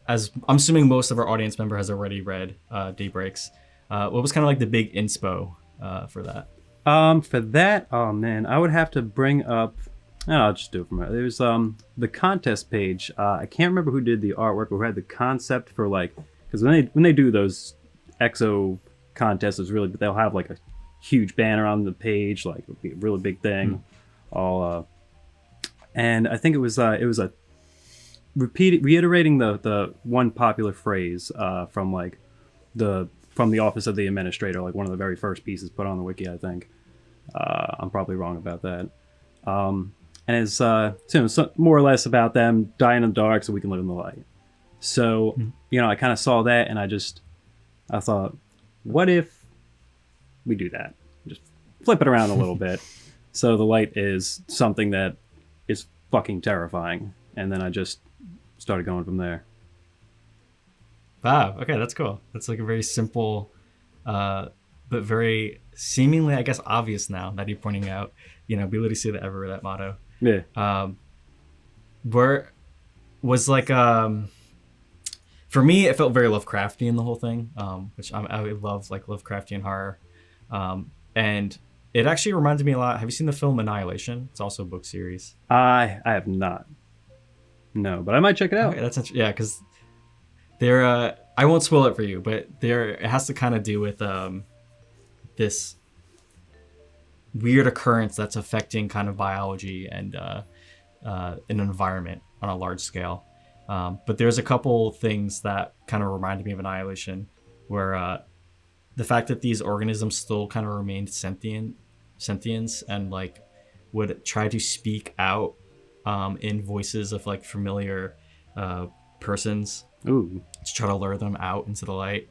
as I'm assuming most of our audience member has already read Daybreaks, what was kind of like the big inspo for that? For that, oh man, I would have to bring up. I'll just do it from there. There's the contest page. I can't remember who did the artwork or who had the concept for like, because when they do those EXO contests, it's really they'll have like a huge banner on the page, like it'll be a really big thing, all. And I think it was a reiterating the one popular phrase from like from the office of the administrator, like one of the very first pieces put on the wiki, I think. I'm probably wrong about that. And it's so more or less about them dying in the dark so we can live in the light. So, I kind of saw that and I thought, what if we do that? Just flip it around a little bit. So the light is something that is fucking terrifying. And then I just started going from there. Wow. Okay, that's cool. That's like a very simple, but very seemingly, I guess, obvious now that you're pointing out. Be able to see the ever that motto. Yeah. Where was like for me, it felt very Lovecraftian, the whole thing, which I love, like Lovecraftian horror, and it actually reminded me a lot. Have you seen the film Annihilation? It's also a book series. I have not. No, but I might check it out. Okay, that's yeah, because there. I won't spoil it for you, but it has to kind of do with this weird occurrence that's affecting kind of biology and an environment on a large scale. But there's a couple things that kind of reminded me of Annihilation, where the fact that these organisms still kind of remained sentience and like would try to speak out in voices of like familiar persons. Ooh. To try to lure them out into the light.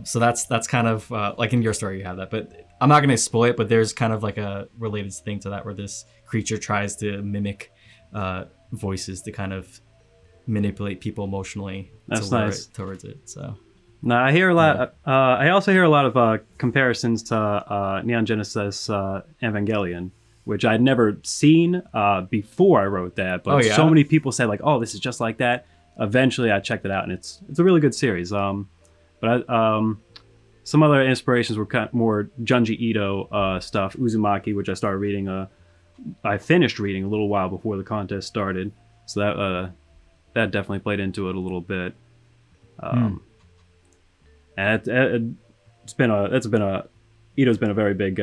So that's kind of like in your story you have that, but I'm not going to spoil it, but there's kind of like a related thing to that where this creature tries to mimic voices to kind of manipulate people emotionally. That's to lure nice. it towards it. So no, I hear a lot. I also hear a lot of comparisons to Neon Genesis Evangelion, which I'd never seen before I wrote that, but so many people said like, "Oh, this is just like that." Eventually, I checked it out, and it's a really good series. But some other inspirations were kind of more Junji Ito stuff, Uzumaki, which I started reading. I finished reading a little while before the contest started, so that definitely played into it a little bit. And Ito's been a very big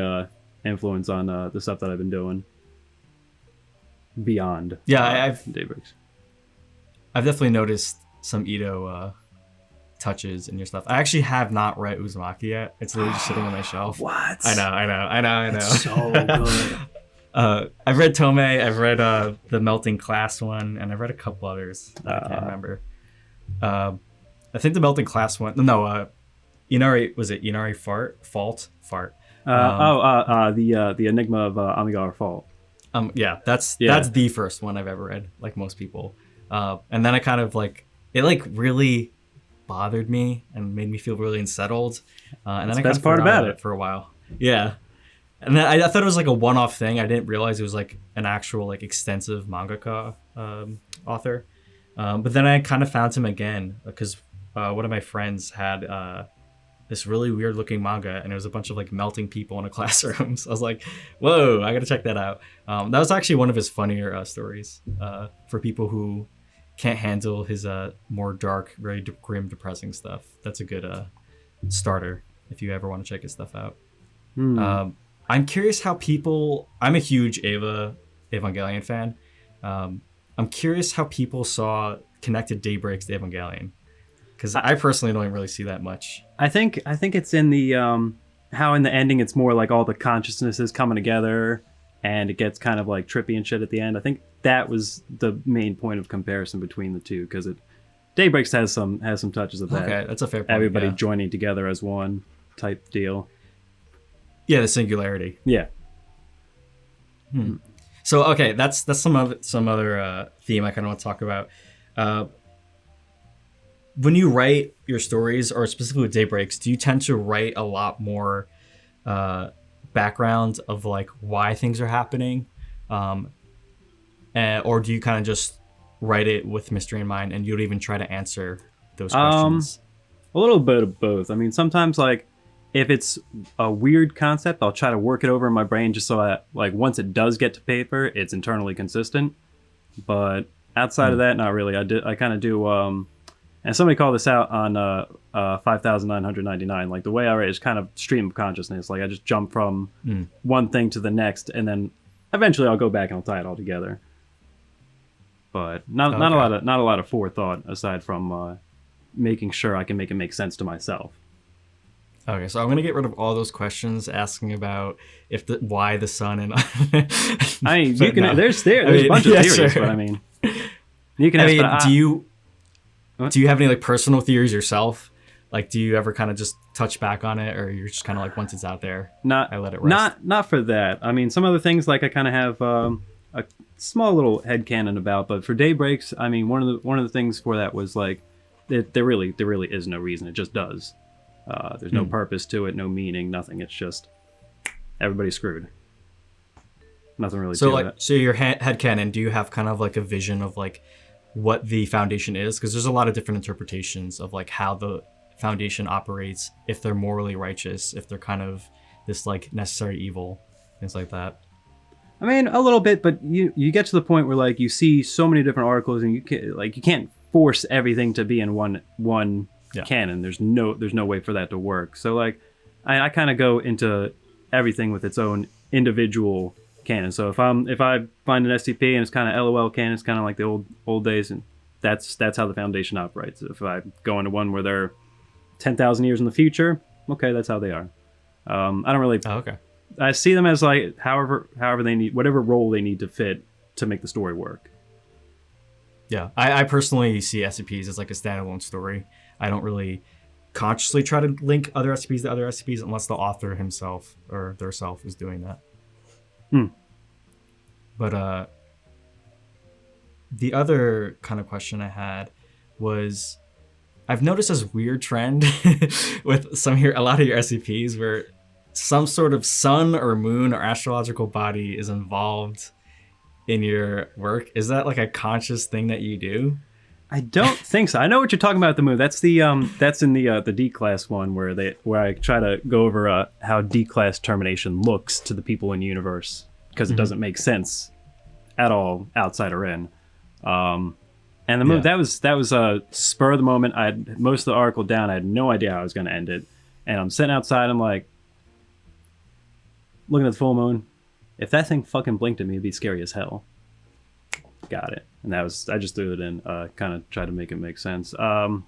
influence on the stuff that I've been doing beyond. Yeah, Daybreaks. I've definitely noticed some Ito touches in your stuff. I actually have not read Uzumaki yet. It's literally just sitting on my shelf. What? I know. It's so good. I've read Tomei, I've read the Melting Class one, and I've read a couple others that I can't remember. I think the Melting Class one. No, Inari was it Inari Fault? The Enigma of Amigawa Fault. Yeah, that's the first one I've ever read. Like most people. And then I kind of like it like really bothered me and made me feel really unsettled. And then I kind of forgot about it for a while. Yeah. And then I thought it was like a one-off thing. I didn't realize it was like an actual like extensive mangaka author. But then I kind of found him again because one of my friends had this really weird looking manga and it was a bunch of like melting people in a classroom. So I was like, whoa, I gotta check that out. That was actually one of his funnier stories for people who can't handle his more dark, very grim, depressing stuff. That's a good starter if you ever want to check his stuff out. I'm curious how people... I'm a huge Evangelion fan. I'm curious how people connected Daybreaks to Evangelion. Because I personally don't really see that much. I think it's in the... how in the ending it's more like all the consciousnesses coming together and it gets kind of like trippy and shit at the end. I think that was the main point of comparison between the two because Daybreaks has some touches of that. Okay, that's a fair point. Everybody joining together as one type deal. Yeah, the singularity. Yeah. So okay, that's some other theme I kind of want to talk about. When you write your stories, or specifically with Daybreaks, do you tend to write a lot more background of like why things are happening, or do you kind of just write it with mystery in mind, and you'd even try to answer those questions? A little bit of both. I mean, sometimes like if it's a weird concept, I'll try to work it over in my brain just so I like once it does get to paper, it's internally consistent. But outside of that, not really. I kind of do. And somebody called this out on 5,999. Like the way I write is kind of stream of consciousness. Like I just jump from one thing to the next, and then eventually I'll go back and I'll tie it all together. But not a lot of forethought aside from making sure I can make it make sense to myself. Okay, so I'm gonna get rid of all those questions asking about why the sun and. I mean, you can. No. There's a bunch of theories, sure. But I mean, you can. Do you have any like personal theories yourself? Like, do you ever kind of just touch back on it, or you're just kind of like once it's out there, I let it rest? Not for that. I mean, some other things like I kind of have a small little headcanon about, but for Daybreaks, I mean, one of the things for that was like, there really is no reason. It just does. There's no purpose to it, no meaning, nothing. It's just everybody's screwed. Nothing really to it. So your headcanon, do you have kind of like a vision of like what the Foundation is? Because there's a lot of different interpretations of like how the Foundation operates, if they're morally righteous, if they're kind of this like necessary evil, things like that. I mean, a little bit, but you get to the point where like you see so many different articles, and you can't force everything to be in one canon. There's no way for that to work. So like I kind of go into everything with its own individual canon. So if I find an SCP and it's kind of LOL canon, it's kind of like the old days, and that's how the Foundation operates. If I go into one where they're 10,000 years in the future, okay, that's how they are. I don't really. Oh, okay. I see them as like however they need, whatever role they need to fit to make the story work. Yeah, I personally see SCPs as like a standalone story. I don't really consciously try to link other SCPs to other SCPs unless the author himself or theirself is doing that. But the other kind of question I had was, I've noticed this weird trend with a lot of your SCPs where some sort of sun or moon or astrological body is involved in your work. Is that like a conscious thing that you do? I don't think so. I know what you're talking about with the moon. That's the that's in the D-class one where I try to go over how D-class termination looks to the people in universe, because it doesn't make sense at all outside or in. And the moon, that was a spur of the moment. I had most of the article down. I had no idea how I was going to end it, and I'm sitting outside. I'm like looking at the full moon. If that thing fucking blinked at me, it'd be scary as hell. Got it. And I just threw it in, kind of tried to make it make sense. I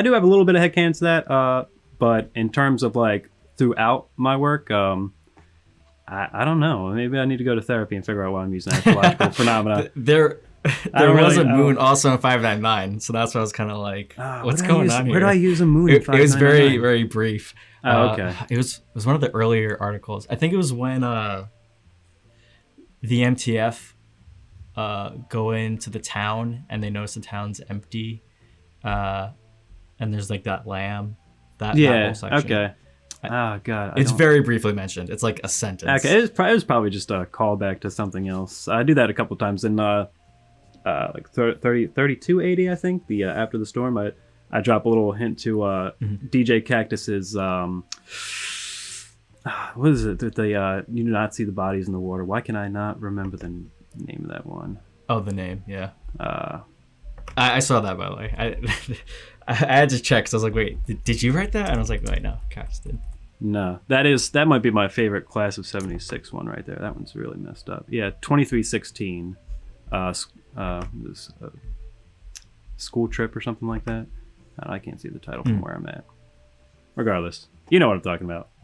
do have a little bit of headcanon to that, but in terms of like throughout my work, I don't know. Maybe I need to go to therapy and figure out why I'm using astrological phenomena. There was a moon also in 599, so that's why I was kind of like, what's going on here? Where do I use a moon in 599? It was very, very brief. Oh, okay. It was one of the earlier articles. I think it was when the MTF go into the town and they notice the town's empty, and there's like that lamb. That whole section. Okay. Oh god, it's very briefly mentioned. It's like a sentence. Okay, it was probably just a callback to something else. I do that a couple times in like 3280, I think. The After the Storm, I drop a little hint to DJ Cactus's what is it? The you do not see the bodies in the water. Why can I not remember the name of that one? Oh, the name, yeah. I saw that, by the way. I had to check, so I was like, wait, did you write that? And I was like, wait, no, Cactus did. No, that might be my favorite Class of 76 one right there. That one's really messed up. Yeah, 2316. This school trip or something like that. I can't see the title from where I'm at. Regardless, you know what I'm talking about.